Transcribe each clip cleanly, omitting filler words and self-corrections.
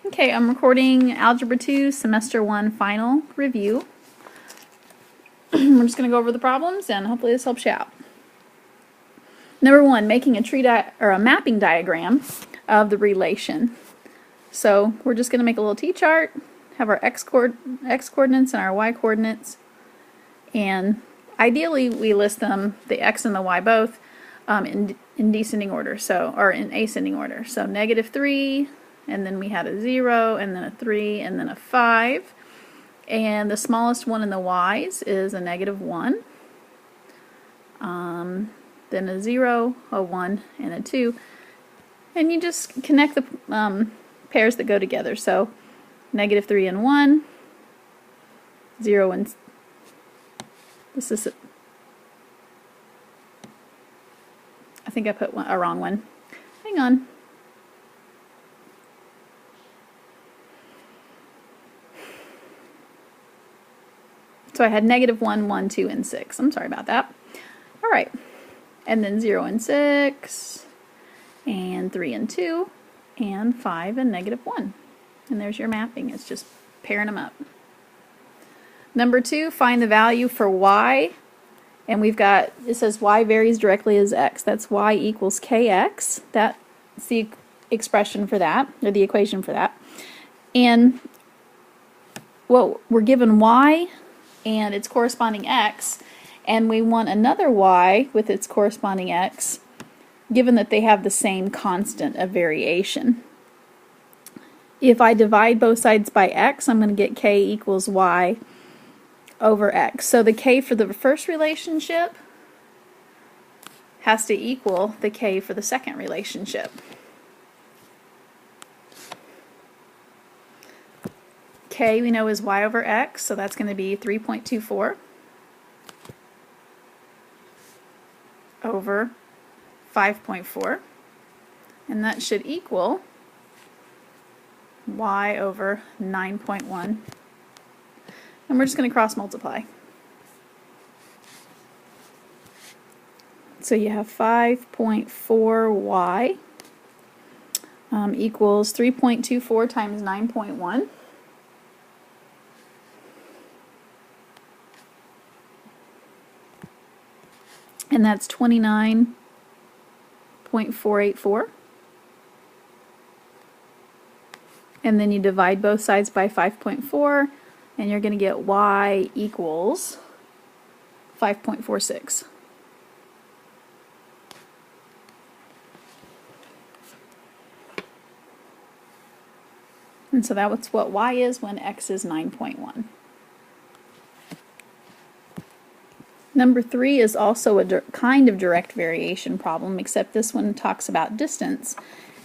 Okay, I'm recording Algebra 2 Semester 1 final review. We're just going to go over the problems and hopefully this helps you out. Number 1, making a mapping diagram of the relation. So we're just going to make a little t-chart, have our x coordinates and our y coordinates, and ideally we list them, the x and the y both, in descending order, or in ascending order. So -3, and then we had a 0, and then a 3, and then a 5. And the smallest one in the y's is a -1. Then a 0, a 1, and a 2. And you just connect the pairs that go together. So -3 and 1, 0 and this is I think I put a wrong one. Hang on. So I had -1, 1, 2, and 6. I'm sorry about that. All right. And then 0 and 6, and 3 and 2, and 5 and -1. And there's your mapping. It's just pairing them up. Number 2, find the value for y. And we've got, it says y varies directly as x. That's y equals kx. That's the expression for that, or the equation for that. And well, we're given y and its corresponding x, and we want another y with its corresponding x, given that they have the same constant of variation. If I divide both sides by x, I'm going to get k equals y over x. So the k for the first relationship has to equal the k for the second relationship. K we know is y over x, so that's going to be 3.24 over 5.4, and that should equal y over 9.1. And we're just going to cross multiply. So you have 5.4y equals 3.24 times 9.1. And that's 29.484. And then you divide both sides by 5.4, and you're going to get y equals 5.46. And so that's what y is when x is 9.1. Number 3 is also a kind of direct variation problem, except this one talks about distance.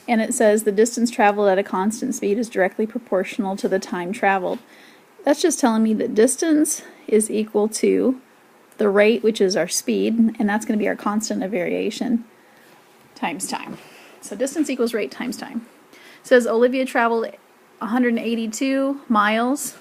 And it says the distance traveled at a constant speed is directly proportional to the time traveled. That's just telling me that distance is equal to the rate, which is our speed, and that's going to be our constant of variation, times time. So distance equals rate times time. It says Olivia traveled 182 miles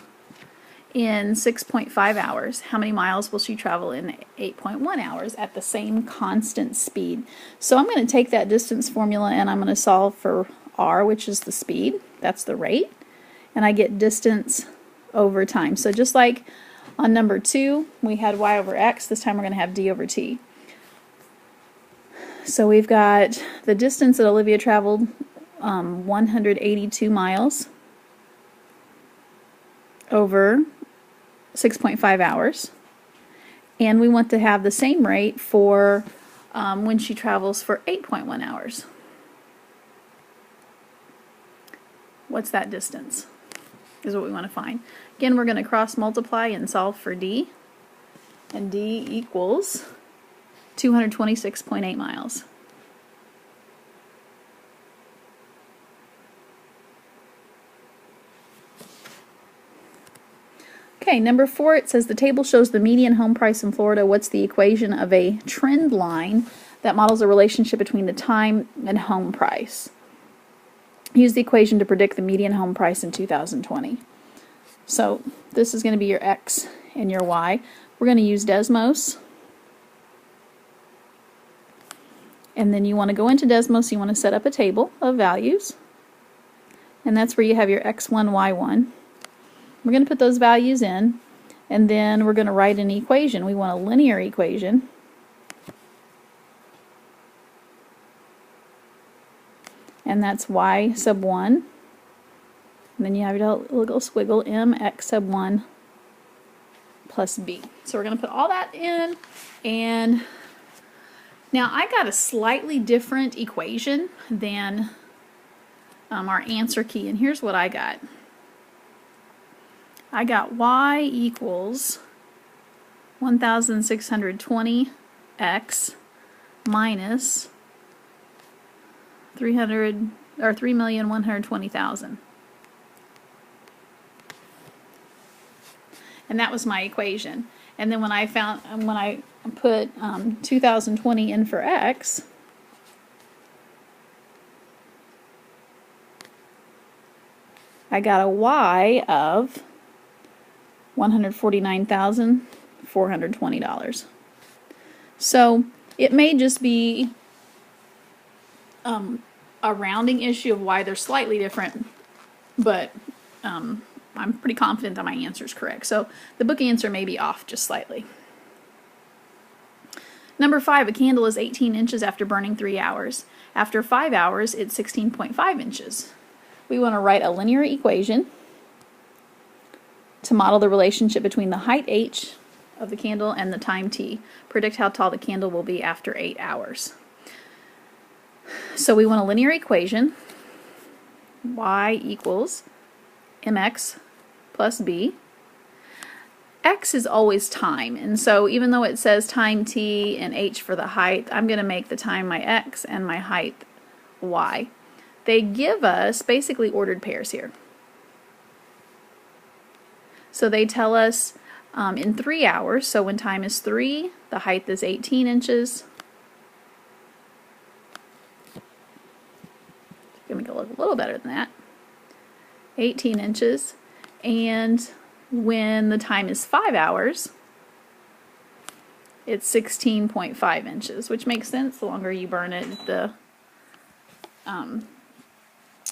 in 6.5 hours. How many miles will she travel in 8.1 hours at the same constant speed? So I'm going to take that distance formula and I'm going to solve for r, which is the speed. That's the rate. And I get distance over time. So just like on number 2, we had y over x, this time we're going to have d over t. So we've got the distance that Olivia traveled, 182 miles over 6.5 hours, and we want to have the same rate for when she travels for 8.1 hours. What's that distance is what we want to find. Again, we're going to cross multiply and solve for d, and d equals 226.8 miles. Okay, number 4, it says the table shows the median home price in Florida. What's the equation of a trend line that models a relationship between the time and home price? Use the equation to predict the median home price in 2020. So this is going to be your x and your y. We're going to use Desmos. And then you want to go into Desmos, you want to set up a table of values. and that's where you have your x1, y1. We're going to put those values in, and then we're going to write an equation. We want a linear equation. And that's y sub 1. And then you have your little squiggle, mx sub 1 plus b. So we're going to put all that in, and now I got a slightly different equation than our answer key, and here's what I got. I got y equals 1,620x minus 3,120,000. And that was my equation. And then when I put 2020 in for x, I got a y of $149,420. So it may just be a rounding issue of why they're slightly different, but I'm pretty confident that my answer is correct. So the book answer may be off just slightly. Number 5, a candle is 18 inches after burning 3 hours. After 5 hours, it's 16.5 inches. We want to write a linear equation to model the relationship between the height h of the candle and the time t. Predict how tall the candle will be after 8 hours. So we want a linear equation, y equals mx plus b. X is always time, and so even though it says time t and h for the height, I'm going to make the time my x and my height y. They give us basically ordered pairs here. So they tell us in 3 hours, so when time is 3, the height is 18 inches. Going to make it look a little better than that. 18 inches. And when the time is 5 hours, it's 16.5 inches, which makes sense. The longer you burn it, the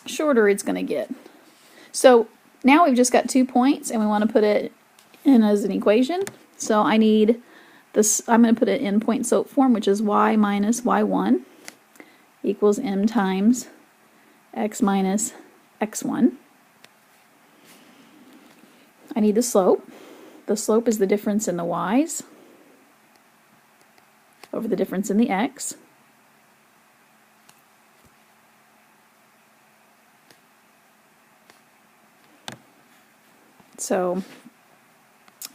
shorter it's going to get. So now we've just got 2 points, and we want to put it in as an equation. So I need this, I'm going to put it in point slope form, which is y minus y1 equals m times x minus x1. I need the slope. The slope is the difference in the y's over the difference in the x. So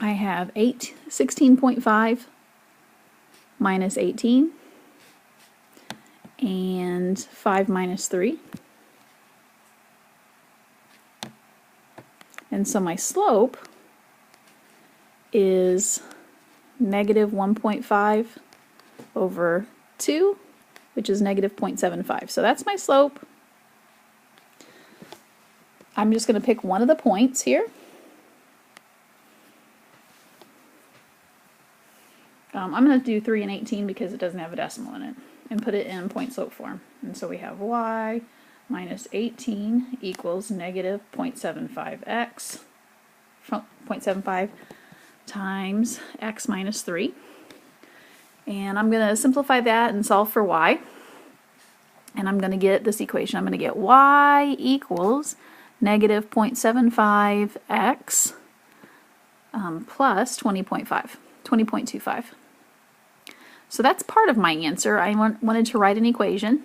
I have 16.5 minus 18 and 5 minus 3. And so my slope is negative 1.5 over 2, which is negative 0.75. So that's my slope. I'm just going to pick one of the points here. I'm going to do 3 and 18 because it doesn't have a decimal in it, and put it in point slope form. And so we have y minus 18 equals negative 0.75x, 0.75 times x minus 3. And I'm going to simplify that and solve for y. And I'm going to get this equation. I'm going to get y equals negative 0.75x plus 20.25. So that's part of my answer. I wanted to write an equation.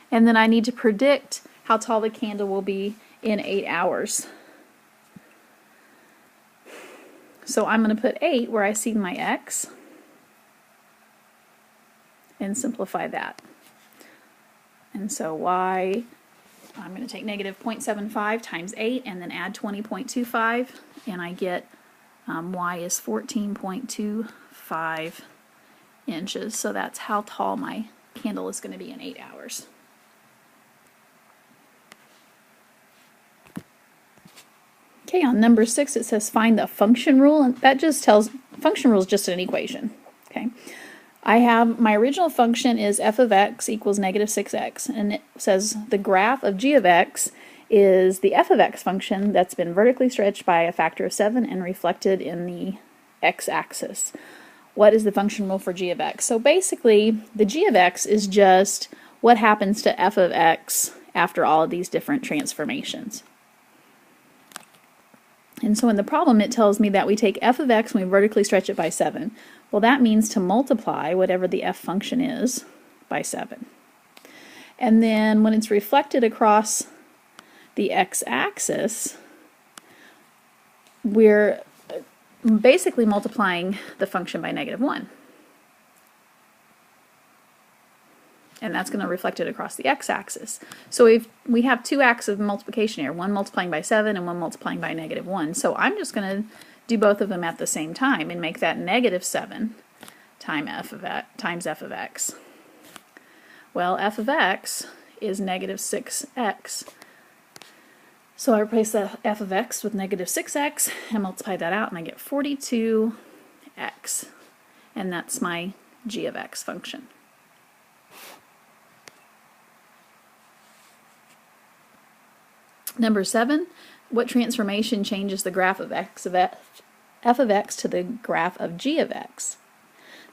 And then I need to predict how tall the candle will be in 8 hours. So I'm going to put 8 where I see my x and simplify that. And so y, I'm going to take negative 0.75 times 8 and then add 20.25, and I get y is 14.25 inches. So that's how tall my candle is going to be in 8 hours. Okay, on number 6 it says find the function rule, and that just tells, function rule is just an equation. Okay, I have my original function is f of x equals negative 6x, and it says the graph of g of x is the f of x function that's been vertically stretched by a factor of 7 and reflected in the x-axis. What is the function rule for g of x? So basically, the g of x is just what happens to f of x after all of these different transformations. And so in the problem, it tells me that we take f of x and we vertically stretch it by 7. Well, that means to multiply whatever the f function is by 7. And then when it's reflected across the x-axis, we're basically multiplying the function by negative 1. And that's going to reflect it across the x-axis. So we have two axes of multiplication here, one multiplying by 7 and one multiplying by negative 1. So I'm just going to do both of them at the same time and make that negative 7 times f of x. Well, f of x is negative 6x. So I replace the f of x with negative 6x and multiply that out, and I get 42x. And that's my g of x function. Number 7, what transformation changes the graph of f of x to the graph of g of x?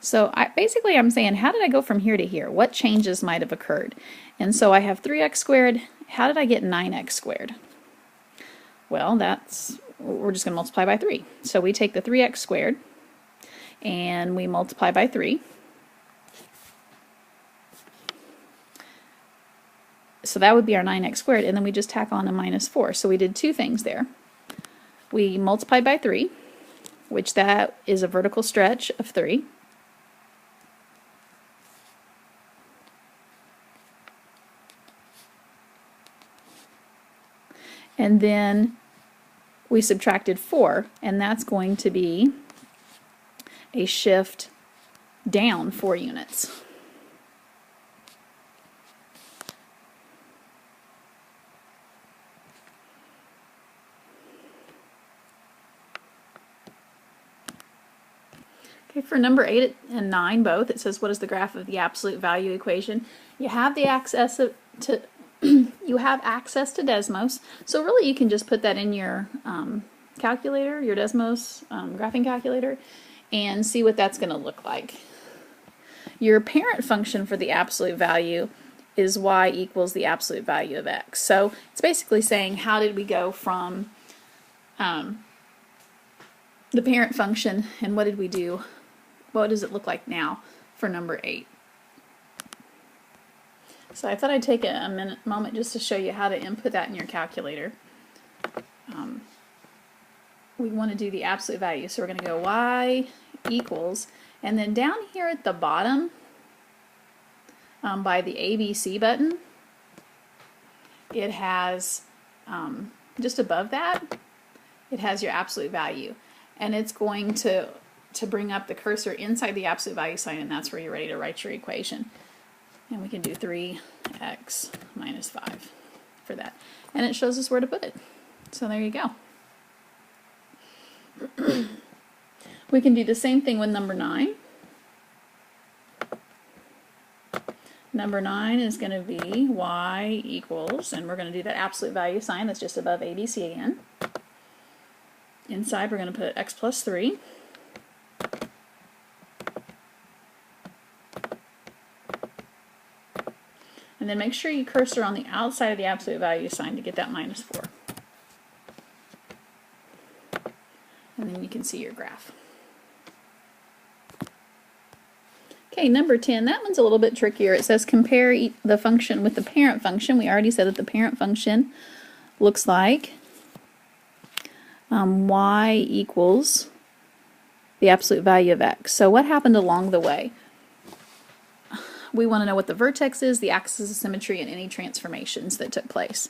So basically I'm saying, how did I go from here to here? What changes might have occurred? And so I have 3x squared. How did I get 9x squared? Well, we're just going to multiply by 3. So we take the 3x squared and we multiply by 3. So that would be our 9x squared, and then we just tack on a minus 4. So we did two things there. We multiplied by 3, which that is a vertical stretch of 3. And then we subtracted 4, and that's going to be a shift down 4 units. Okay, for number 8 and 9 both, it says what is the graph of the absolute value equation? You have the access to you have access to Desmos, so really you can just put that in your calculator, your Desmos graphing calculator, and see what that's going to look like. Your parent function for the absolute value is y equals the absolute value of x. So it's basically saying, how did we go from the parent function, and what did we do? What does it look like now for number 8? So I thought I'd take a moment just to show you how to input that in your calculator. We want to do the absolute value, so we're going to go y equals, and then down here at the bottom by the ABC button, it has, just above that, it has your absolute value. And it's going to bring up the cursor inside the absolute value sign, and that's where you're ready to write your equation. And we can do 3x minus 5 for that. And it shows us where to put it. So there you go. We can do the same thing with number 9. Number 9 is going to be y equals, and we're going to do that absolute value sign that's just above ABC again. Inside we're going to put x plus 3. And then make sure you cursor on the outside of the absolute value sign to get that minus 4. And then you can see your graph. Okay, number 10, that one's a little bit trickier. It says compare the function with the parent function. We already said that the parent function looks like y equals the absolute value of x. So what happened along the way? We want to know what the vertex is, the axis of symmetry, and any transformations that took place.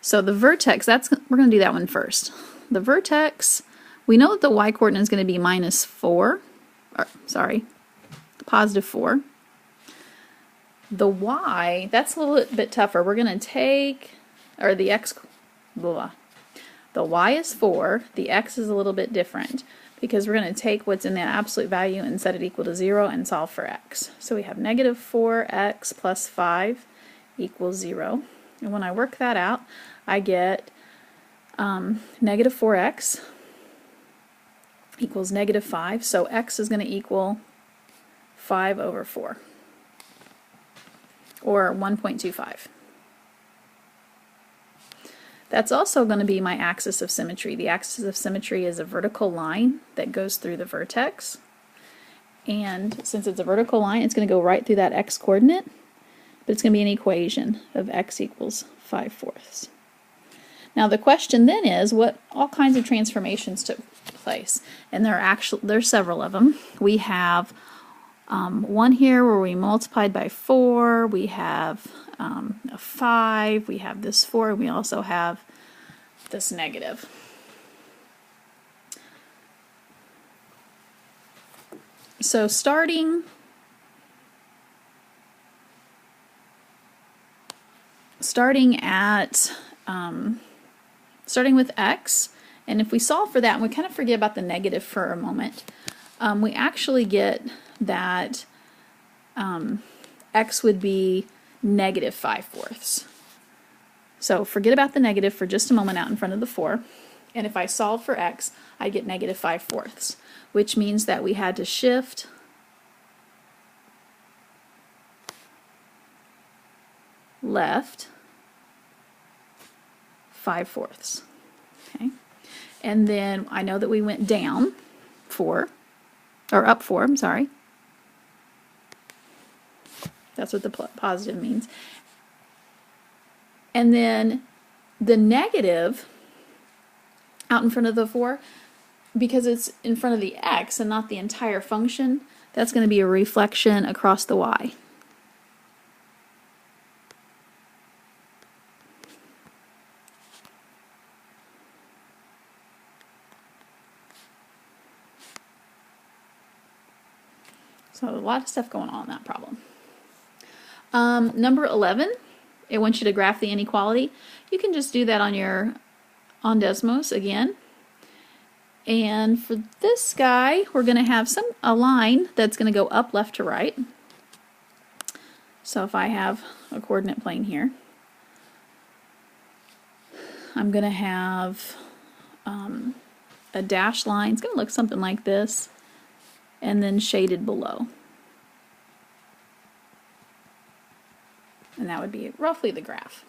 So the vertex, we're going to do that one first. The vertex, we know that the y-coordinate is going to be minus 4, positive 4. The y, that's a little bit tougher. We're going to take, or the x, blah. The y is 4, the x is a little bit different. because we're going to take what's in the absolute value and set it equal to 0 and solve for x. So we have negative 4x plus 5 equals 0. And when I work that out, I get negative 4x equals negative 5. So x is going to equal 5 over 4, or 1.25. That's also going to be my axis of symmetry. The axis of symmetry is a vertical line that goes through the vertex. And since it's a vertical line, it's going to go right through that x coordinate, but it's going to be an equation of x equals 5/4. Now the question then is, what all kinds of transformations took place? And there's several of them. We have one here where we multiplied by 4, we have a 5, we have this 4, and we also have this negative. So starting with x, and if we solve for that, and we kind of forget about the negative for a moment, we actually get that x would be negative 5/4. So forget about the negative for just a moment out in front of the 4, and if I solve for x, I get negative 5/4, which means that we had to shift left 5/4. Okay, and then I know that we went down 4, or up 4, I'm sorry. That's what the positive means. And then the negative out in front of the 4, because it's in front of the x and not the entire function, that's going to be a reflection across the y. So a lot of stuff going on in that problem. Number 11, it wants you to graph the inequality. You can just do that on Desmos again. And for this guy, we're going to have a line that's going to go up left to right. So if I have a coordinate plane here, I'm going to have a dashed line. It's going to look something like this, and then shaded below. And that would be roughly the graph.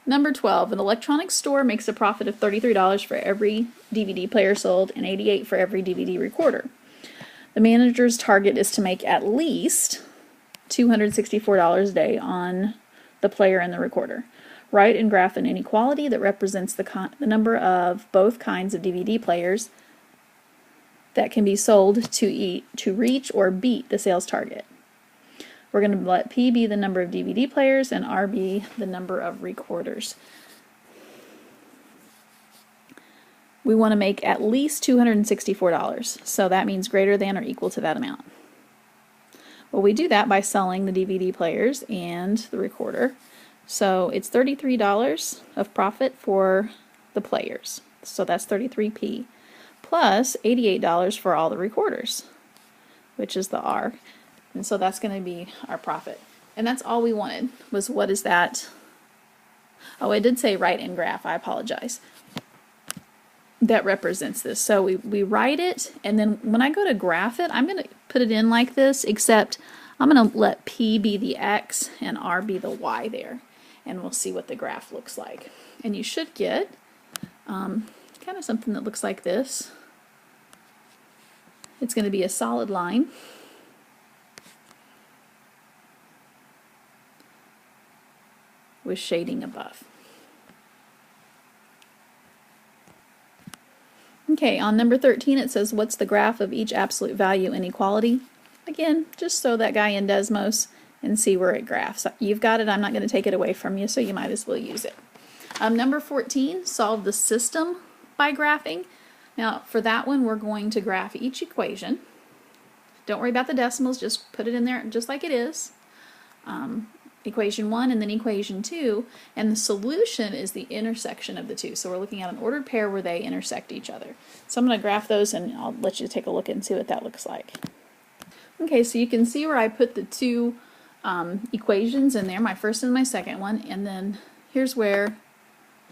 Number 12, an electronics store makes a profit of $33 for every DVD player sold and $88 for every DVD recorder. The manager's target is to make at least $264 a day on the player and the recorder. Write and graph an inequality that represents the number of both kinds of DVD players that can be sold to reach or beat the sales target. We're going to let P be the number of DVD players and R be the number of recorders. We want to make at least $264, so that means greater than or equal to that amount. Well, we do that by selling the DVD players and the recorder. So it's $33 of profit for the players, so that's 33P, plus $88 for all the recorders, which is the R. And so that's going to be our profit. And that's all we wanted, was what is that? Oh, I did say write and graph, I apologize. That represents this. So we write it, and then when I go to graph it, I'm going to put it in like this, except I'm going to let P be the X and R be the Y there. And we'll see what the graph looks like. And you should get kind of something that looks like this. It's going to be a solid line. With shading above. Okay, on number 13 it says, what's the graph of each absolute value inequality? Again, just throw that guy in Desmos and see where it graphs. You've got it, I'm not going to take it away from you, so you might as well use it. Number 14, solve the system by graphing. Now for that one we're going to graph each equation. Don't worry about the decimals, just put it in there just like it is. equation 1 and then equation 2, and the solution is the intersection of the two. So we're looking at an ordered pair where they intersect each other. So I'm going to graph those and I'll let you take a look and see what that looks like. Okay, so you can see where I put the two equations in there, my first and my second one, and then here's where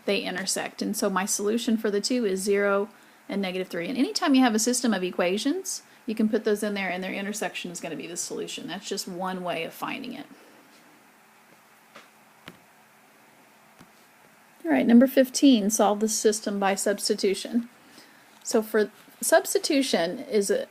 they intersect. And so my solution for the two is 0 and -3. And anytime you have a system of equations, you can put those in there and their intersection is going to be the solution. That's just one way of finding it. Alright, number 15, solve the system by substitution. So for substitution is an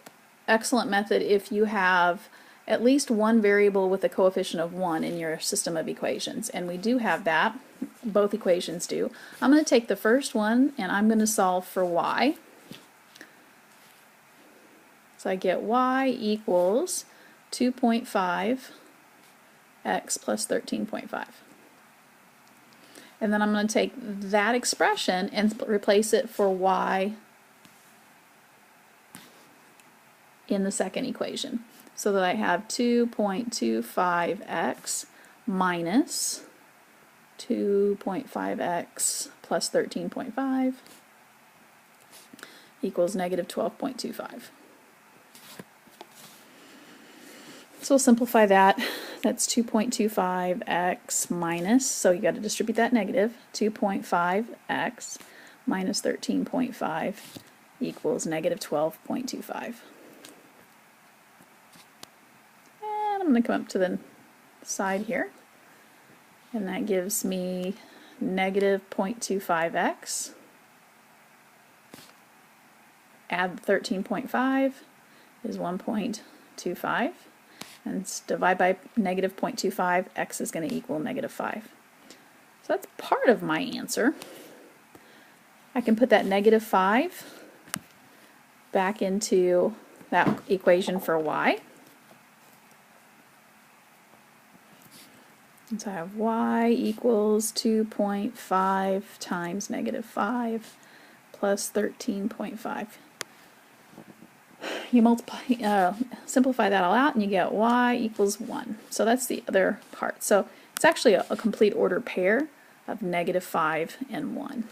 excellent method if you have at least one variable with a coefficient of 1 in your system of equations. And we do have that. Both equations do. I'm going to take the first one and I'm going to solve for y. So I get y equals 2.5 x plus 13.5. And then I'm going to take that expression and replace it for y in the second equation. So that I have 2.25x minus 2.5x plus 13.5 equals -12.25. So we'll simplify that. That's 2.25x minus, so you got to distribute that negative, 2.5x minus 13.5 equals -12.25. And I'm going to come up to the side here, and that gives me -0.25x. Add 13.5 is 1.25. And divide by -0.25, x is going to equal -5. So that's part of my answer. I can put that -5 back into that equation for y. And so I have y equals 2.5 times -5 plus 13.5. You simplify that all out and you get y equals 1. So that's the other part. So it's actually a complete ordered pair of -5 and 1.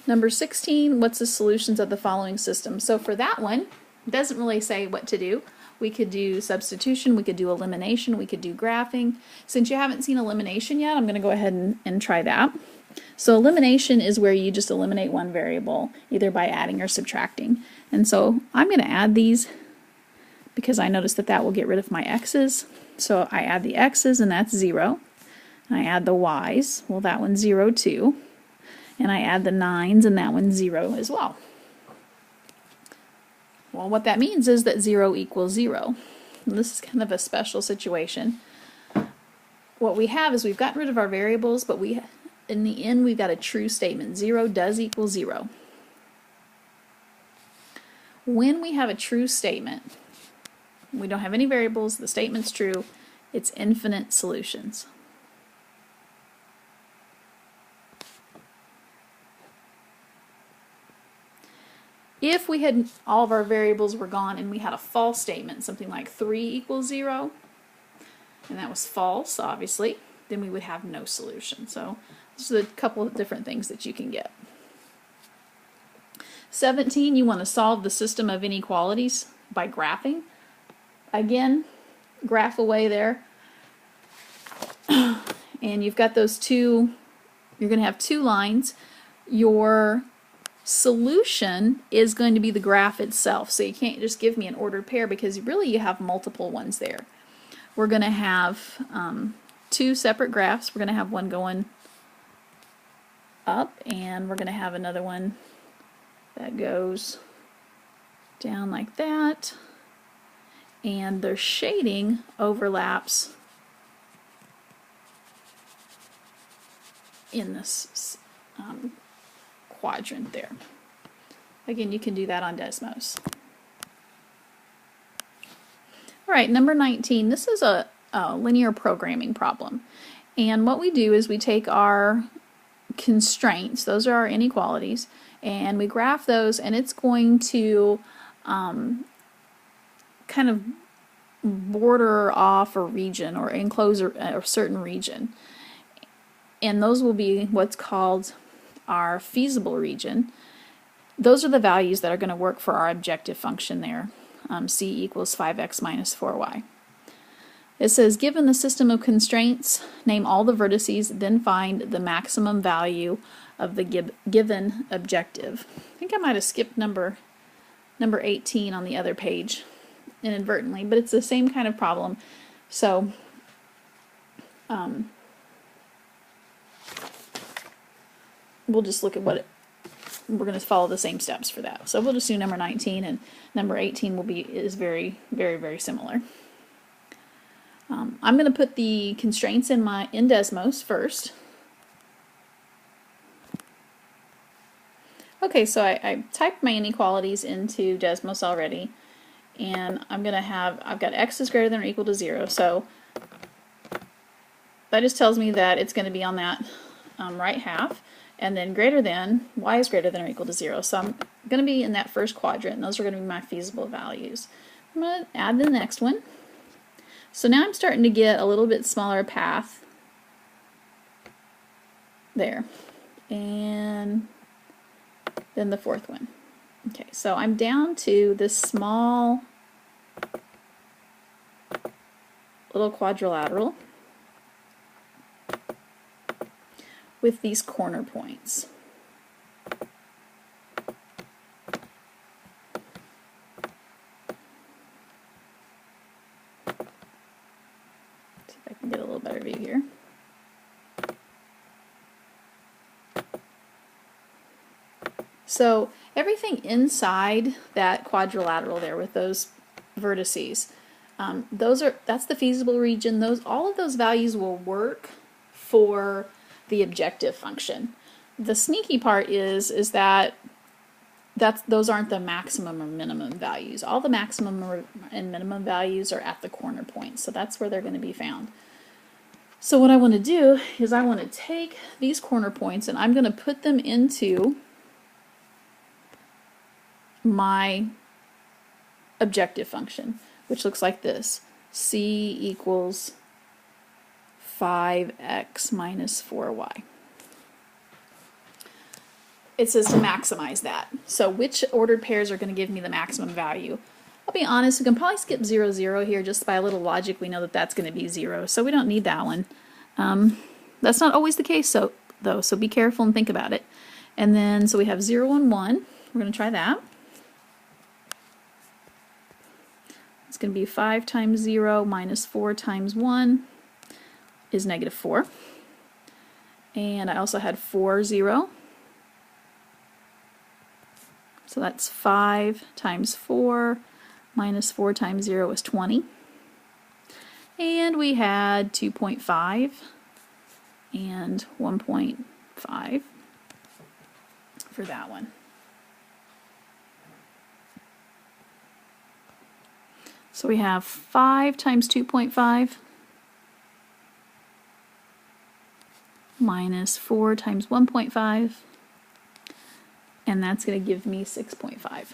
Number 16, what's the solutions of the following system? So for that one, it doesn't really say what to do. We could do substitution, we could do elimination, we could do graphing. Since you haven't seen elimination yet, I'm going to go ahead and try that. So elimination is where you just eliminate one variable, either by adding or subtracting. And so I'm going to add these because I noticed that that will get rid of my x's. So I add the x's and that's 0. And I add the y's, well that one's 0 too. And I add the 9's and that one's 0 as well. Well, what that means is that 0 equals 0. And this is kind of a special situation. What we have is we've gotten rid of our variables, but in the end we've got a true statement. 0 does equal 0. When we have a true statement, we don't have any variables, the statement's true, it's infinite solutions. If we had all of our variables were gone and we had a false statement, something like 3 equals 0, and that was false, obviously, then we would have no solution. So this is a couple of different things that you can get. 17, you want to solve the system of inequalities by graphing. Again, graph away there. And you've got those two, you're going to have two lines. Your solution is going to be the graph itself. So you can't just give me an ordered pair because really you have multiple ones there. We're going to have two separate graphs. We're going to have one going up and we're going to have another one that goes down like that. And their shading overlaps in this quadrant there. Again, you can do that on Desmos. Alright, number 19. This is a linear programming problem. And what we do is we take our constraints, those are our inequalities, and we graph those, and it's going to kind of border off a region or enclose a certain region. And those will be what's called our feasible region. Those are the values that are going to work for our objective function there. C equals 5x minus 4y. It says, given the system of constraints, name all the vertices, then find the maximum value of the given objective. I think I might have skipped number 18 on the other page inadvertently, but it's the same kind of problem. So we'll just look at we're going to follow the same steps for that. So we'll just do number 19, and number 18 is very, very, very similar. I'm going to put the constraints in Desmos first. Okay, so I typed my inequalities into Desmos already, and I've got x is greater than or equal to 0, so that just tells me that it's going to be on that right half, and then greater than, y is greater than or equal to 0, so I'm going to be in that first quadrant, and those are going to be my feasible values. I'm going to add the next one. So now I'm starting to get a little bit smaller path there, and then the fourth one. Okay, so I'm down to this small little quadrilateral with these corner points. See if I can get a little better view here. So everything inside that quadrilateral there with those vertices, that's the feasible region. All of those values will work for the objective function. The sneaky part is that those aren't the maximum or minimum values. All the maximum and minimum values are at the corner points, so that's where they're going to be found. So what I want to do is I want to take these corner points and I'm going to put them into my objective function, which looks like this. C equals 5x minus 4y. It says to maximize that. So which ordered pairs are going to give me the maximum value? I'll be honest, we can probably skip 0, 0 here just by a little logic. We know that that's going to be 0, so we don't need that one. That's not always the case though, so be careful and think about it. And then, so we have 0 and 1. We're going to try that. It's going to be 5 times 0 minus 4 times 1 is negative 4. And I also had 4, 0. So that's 5 times 4 minus 4 times 0 is 20. And we had 2.5 and 1.5 for that one. So we have 5 times 2.5 minus 4 times 1.5, and that's going to give me 6.5.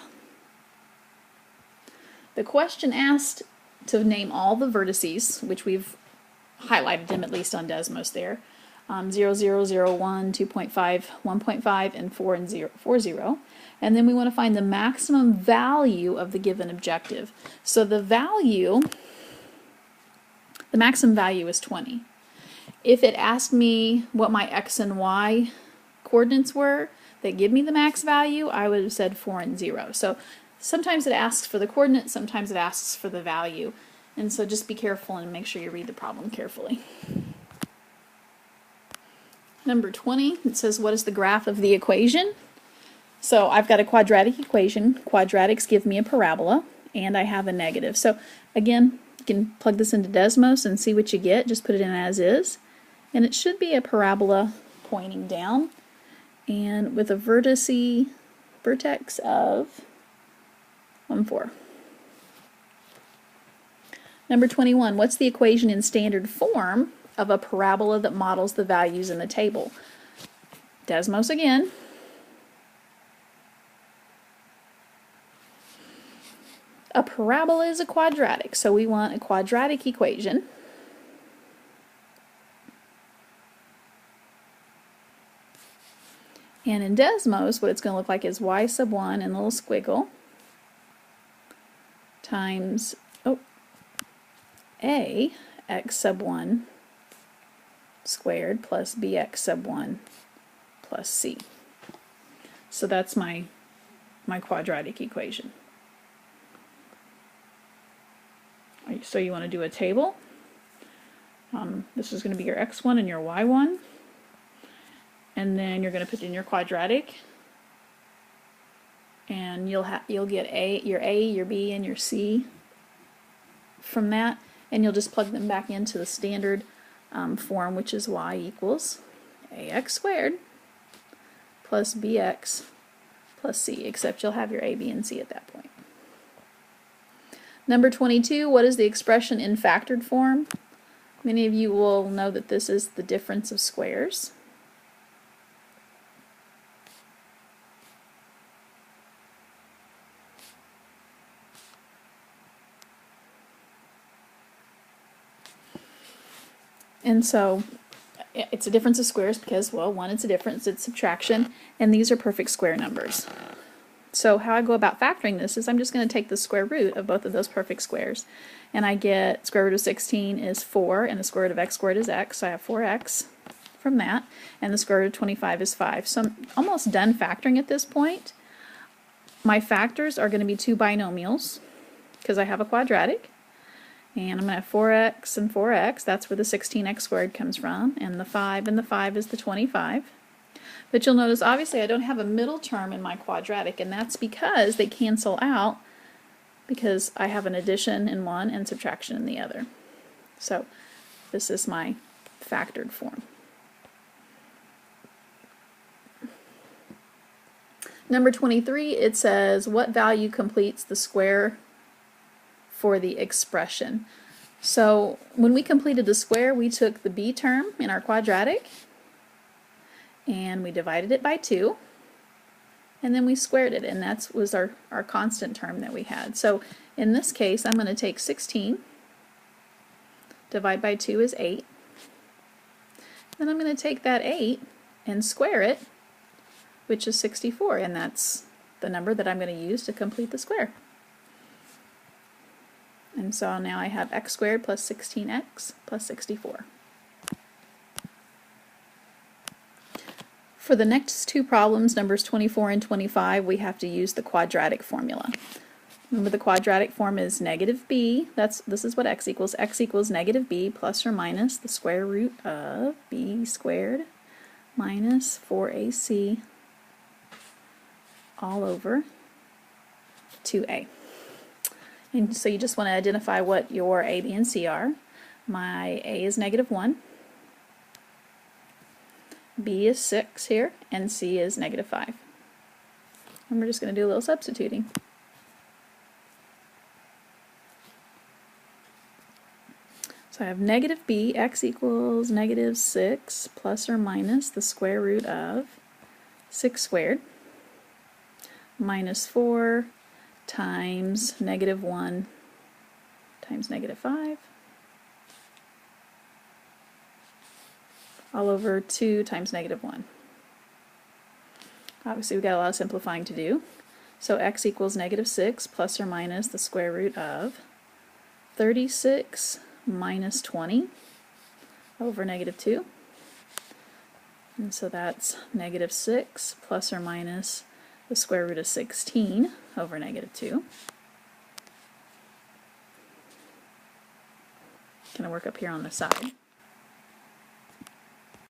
The question asked to name all the vertices, which we've highlighted them at least on Desmos there, 0, 0, 0, 1, 2.5, 1.5, and 4 and 0, 4, 0. And then we want to find the maximum value of the given objective. So the maximum value is 20. If it asked me what my x and y coordinates were that give me the max value, I would have said 4 and 0. So sometimes it asks for the coordinate, sometimes it asks for the value. And so just be careful and make sure you read the problem carefully. Number 20, it says, what is the graph of the equation? So I've got a quadratic equation. Quadratics give me a parabola, and I have a negative. So again, you can plug this into Desmos and see what you get. Just put it in as is. And it should be a parabola pointing down, and with a vertex of 1, 4. Number 21, what's the equation in standard form of a parabola that models the values in the table? Desmos again. A parabola is a quadratic, so we want a quadratic equation. And in Desmos, what it's going to look like is y sub 1 and a little squiggle times a x sub 1 squared plus bx sub 1 plus c. So that's my quadratic equation. So you want to do a table. This is going to be your x1 and your y1. And then you're going to put in your quadratic. And you'll get your a, your b, and your c from that. And you'll just plug them back into the standard form, which is y equals ax squared plus bx plus c, except you'll have your a, b, and c at that point. Number 22, what is the expression in factored form? Many of you will know that this is the difference of squares. And so it's a difference of squares because, well, one, it's a difference, it's subtraction, and these are perfect square numbers. So how I go about factoring this is I'm just going to take the square root of both of those perfect squares, and I get square root of 16 is 4, and the square root of x squared is x, so I have 4x from that, and the square root of 25 is 5. So I'm almost done factoring at this point. My factors are going to be two binomials, because I have a quadratic. And I'm going to have 4x and 4x, that's where the 16x squared comes from, and the 5 is the 25. But you'll notice, obviously, I don't have a middle term in my quadratic, and that's because they cancel out, because I have an addition in one and subtraction in the other. So this is my factored form. Number 23, it says, what value completes the square for the expression? So when we completed the square, we took the b term in our quadratic and we divided it by 2, and then we squared it, and that was our constant term that we had. So in this case, I'm going to take 16, divide by 2 is 8, then I'm going to take that 8 and square it, which is 64, and that's the number that I'm going to use to complete the square. And so now I have x squared plus 16x plus 64. For the next two problems, numbers 24 and 25, we have to use the quadratic formula. Remember, the quadratic form is negative b, this is what x equals negative b plus or minus the square root of b squared minus 4ac all over 2a. And so you just want to identify what your a, b, and c are. My a is negative 1, b is 6 here, and c is negative 5. And we're just going to do a little substituting. So I have negative b, x equals negative 6 plus or minus the square root of 6 squared minus 4 times negative 1 times negative 5 all over 2 times negative 1. Obviously, we've got a lot of simplifying to do. So x equals negative 6 plus or minus the square root of 36 minus 20 over negative 2. And so that's negative 6 plus or minus the square root of 16 over negative 2. Going to work up here on the side.